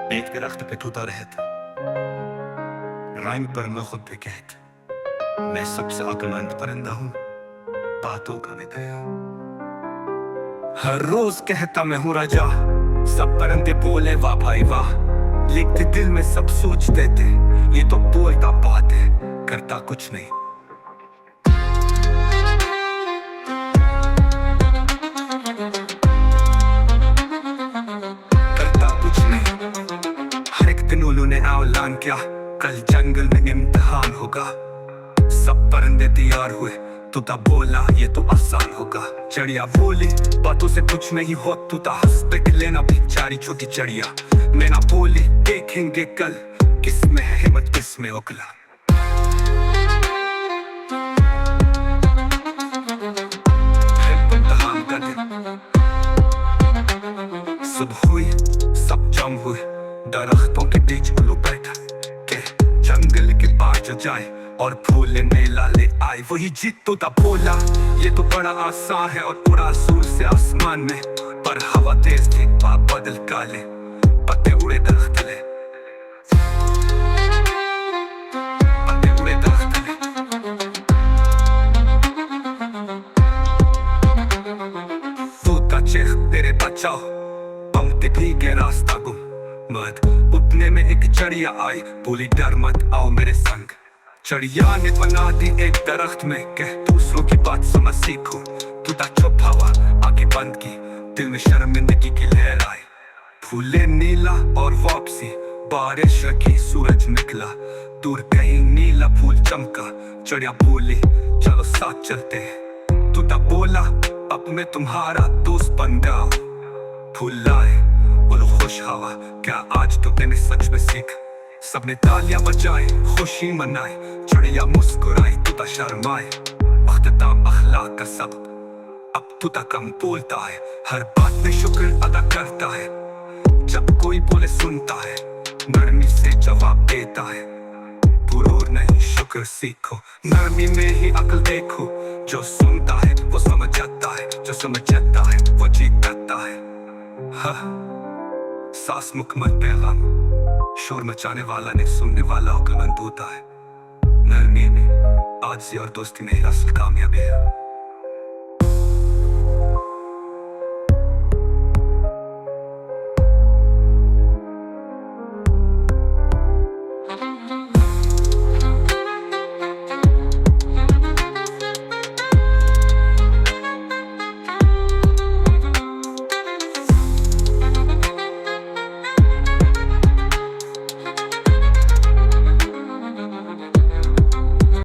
एक दरख्त पे तूता रहता, राइम पर मैं खुद भी कहता, मैं सबसे अक्लमंद परिंदा हूँ, बातों का विदया। हर रोज कहता मैं हूँ राजा, सब परिंदे बोले वाह भाई वाह। लिखते दिल में सब सोचते थे, ये तो बोलता बात है, करता कुछ नहीं। उन्होंने ऐलान किया कल जंगल में इम्तिहान होगा। सब परिंदे तैयार हुए, तूता बोला ये तो आसान होगा। चिड़िया बोली बातों से कुछ नहीं हो, तूता हंस पे लेना बेचारी छोटी चिड़िया। मैना बोली देखेंगे कल किस में है हिम्मत किस में उकला। सुबह हुई सब जम हुए, दरख्तों के बीच उल्लू बैठा के जंगल के पार जो जाए और फूले मेला ले आए। वही जीत तोता बोला ये तो बड़ा आसान है, और उड़ा सूर से आसमान में, पर हवा तेज थी बादल काले, पत्ते उड़े दरख्त ले, पत्ते उड़े दरख्त ले। तोता चेख तेरे बचाओ, पंक्ति भीगे रास्ता गुम मत। उतने में एक चिड़िया आई, बोली डर मत आओ मेरे संग। चिड़िया ने बना दी एक दरख्त में, कह दूसरों की बात समझ सीखो। तूता चुप हवा आंखें बंद की, दिल में शर्मिंदगी की लहर आई। फूले नीला और वापसी बारिश रखी, सूरज निकला दूर कहीं नीला फूल चमका। चिड़िया बोली चलो साथ चलते हैं। तूता बोला अब मैं तुम्हारा दोस्त बन जाऊं। फूल लाए बोलो खुश हवा, क्या आज तो मैंने सच में सीखा। सबने तालियां बजाए खुशी मनाई, चिड़िया मुस्कुराई तूता शर्माए। अख्ताम अखलाक का सबक, अब तूता कम बोलता है, हर बात में शुक्र अदा करता है। जब कोई बोले सुनता है, नरमी से जवाब देता है। गुरूर नहीं शुक्र सीखो, नरमी में ही अक्ल देखो। जो सुनता है वो समझ जाता है, जो समझ जाता है वो जी करता है। हाँ सास मुकम्मल पैगाम, शोर मचाने वाला नहीं सुनने वाला अक्लमंद होता है। नरमी में आजिज़ी और दोस्ती में ही असल कामयाबी है।